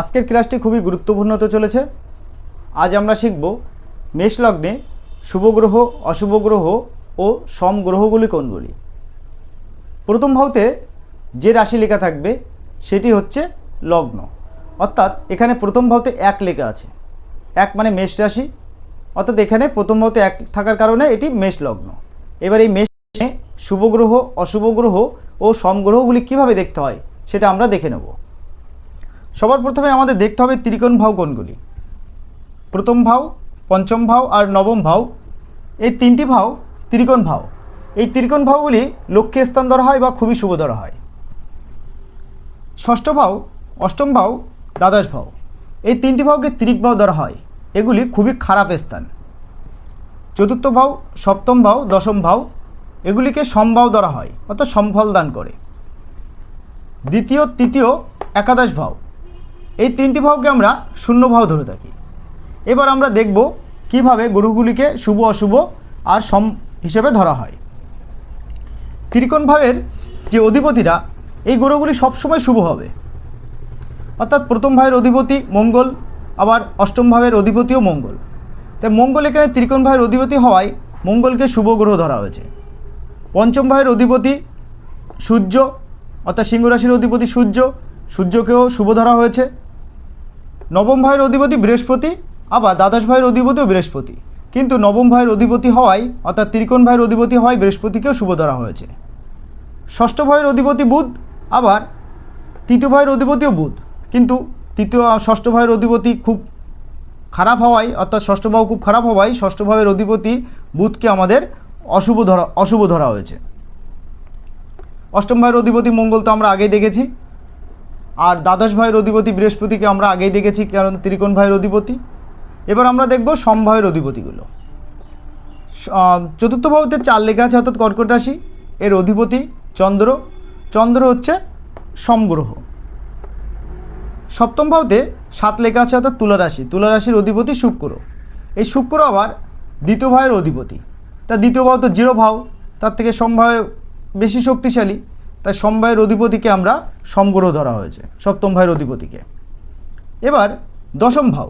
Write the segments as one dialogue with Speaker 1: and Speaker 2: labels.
Speaker 1: আজকের ক্লাসটি খুবই গুরুত্বপূর্ণ হতে চলেছে। আজ আমরা শিখব মেষ লগ্নে শুভ গ্রহ, অশুভ গ্রহ ও সম গ্রহগুলি কোনগুলি। প্রথম ভাবতে যে রাশি লেখা থাকবে সেটি হচ্ছে লগ্ন, অর্থাৎ এখানে প্রথম ভাবতে এক লেখা আছে। এক মানে মেষ রাশি, অর্থাৎ এখানে প্রথম ভাবতে এক থাকার কারণে এটি মেষ লগ্ন। এবার এই মেষ শুভ গ্রহ, অশুভ গ্রহ ও সম গ্রহগুলি কীভাবে দেখতে হয় সেটা আমরা দেখে নেব। সবার প্রথমে আমাদের দেখতে হবে ত্রিকোণ ভাব কোনগুলি। প্রথম ভাব, পঞ্চম ভাব আর নবম ভাব, এই তিনটি ভাব ত্রিকোণ ভাব। এই ত্রিকোণ ভাবগুলি লক্ষ্মী স্থান ধরা হয় বা খুবই শুভ ধরা হয়। ষষ্ঠ ভাব, অষ্টম ভাব, দ্বাদশ ভাব, এই তিনটি ভাবকে ত্রিক ভাব ধরা হয়, এগুলি খুবই খারাপ স্থান। চতুর্থ ভাব, সপ্তম ভাব, দশম ভাব, এগুলিকে সমভাব ধরা হয়, অর্থাৎ সমফল দান করে। দ্বিতীয়, তৃতীয়, একাদশ ভাব, এই তিনটি ভাবকে আমরা শূন্য ভাব ধরে থাকি। এবার আমরা দেখব কিভাবে গ্রহগুলিকে শুভ, অশুভ আর সম হিসেবে ধরা হয়। ত্রিকোণ ভাবের যে অধিপতিরা, এই গ্রহগুলি সবসময় শুভ হবে, অর্থাৎ প্রথম ভাবের অধিপতি মঙ্গল, আবার অষ্টম ভাবের অধিপতিও মঙ্গল। তাই মঙ্গল এখানে ত্রিকোণ ভাবের অধিপতি হওয়ায় মঙ্গলকে শুভ গ্রহ ধরা হয়েছে। পঞ্চম ভাবের অধিপতি সূর্য, অর্থাৎ সিংহ রাশির অধিপতি সূর্য, সূর্যকেও শুভ ধরা হয়েছে। নবম ভাবের অধিপতি বৃহস্পতি, আবার দ্বাদশ ভাবের অধিপতিও বৃহস্পতি, কিন্তু নবম ভাবের অধিপতি হওয়ায়, অর্থাৎ ত্রিকোণ ভাবের অধিপতি হওয়ায় বৃহস্পতিকেও শুভ ধরা হয়েছে। ষষ্ঠ ভাবের অধিপতি বুধ, আবার তৃতীয় ভাবের অধিপতিও বুধ, কিন্তু ষষ্ঠ ভাবের অধিপতি খুব খারাপ হওয়ায়, অর্থাৎ ষষ্ঠ ভাব খুব খারাপ হওয়ায় ষষ্ঠ ভাবের অধিপতি বুধকে আমাদের অশুভ ধরা হয়েছে। অষ্টম ভাবের অধিপতি মঙ্গল তো আমরা আগেই দেখেছি, আর দ্বাদশ ভাবের অধিপতি বৃহস্পতিকে আমরা আগেই দেখেছি, কারণ ত্রিকোণ ভাবের অধিপতি। এবার আমরা দেখব সমভাবের অধিপতিগুলো। চতুর্থ ভাবতে 4 লেখা আছে, অর্থাৎ কর্কট রাশি, এর অধিপতি চন্দ্র। চন্দ্র হচ্ছে সমগ্রহ। সপ্তম ভাবতে 7 লেখা আছে, অর্থাৎ তুলা রাশি। তুলা রাশির অধিপতি শুক্র। এই শুক্র আবার দ্বিতীয় ভাবের অধিপতি, তার দ্বিতীয় ভাব তো 0 ভাব, তার থেকে সমভাবে বেশি শক্তিশালী, তাই সমভাবের অধিপতিকে আমরা সমগ্রহ ধরা হয়েছে, সপ্তম ভাবের অধিপতিকে। এবার দশম ভাব,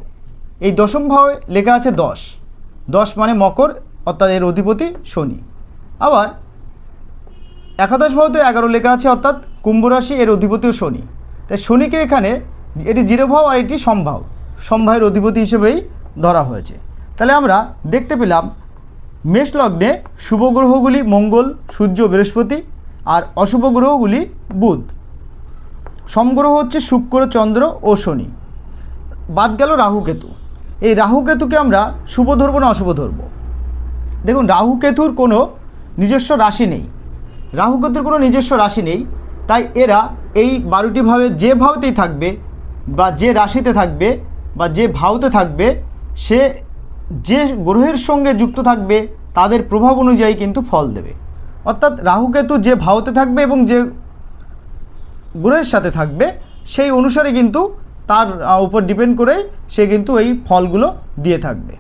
Speaker 1: এই দশম ভাবে লেখা আছে 10। 10 মানে মকর, অর্থাৎ এর অধিপতি শনি। আবার একাদশ ভাবতে 11 লেখা আছে, অর্থাৎ কুম্ভ রাশি, এর অধিপতিও শনি। তাই শনিকে এখানে এটি 0 ভাব আর এটি সমভাব, সমভাবের অধিপতি হিসেবেই ধরা হয়েছে। তাহলে আমরা দেখতে পেলাম মেষ লগ্নে শুভ গ্রহগুলি মঙ্গল, সূর্য, বৃহস্পতি, আর অশুভ গ্রহগুলি বুধ। সমগ্রহ হচ্ছে শুক্র, চন্দ্র ও শনি। বাদ গেল রাহু কেতু। এই রাহু কেতুকে আমরা শুভ ধরবো না অশুভ ধরব? দেখুন, রাহু কেতুর কোনো নিজস্ব রাশি নেই। রাহু কেতুর কোনো নিজস্ব রাশি নেই, তাই এরা এই 12টি ভাবের যে ভাবতেই থাকবে বা যে রাশিতে থাকবে বা যে ভাবতে থাকবে, সে যে গ্রহের সঙ্গে যুক্ত থাকবে তাদের প্রভাব অনুযায়ী কিন্তু ফল দেবে। অর্থাৎ রাহু কেতু যে ভাবতে থাকবে এবং যে গ্রহের সাথে থাকবে সেই অনুসারে কিন্তু তার উপর ডিপেন্ড করে সে কিন্তু এই ফলগুলো দিয়ে থাকবে।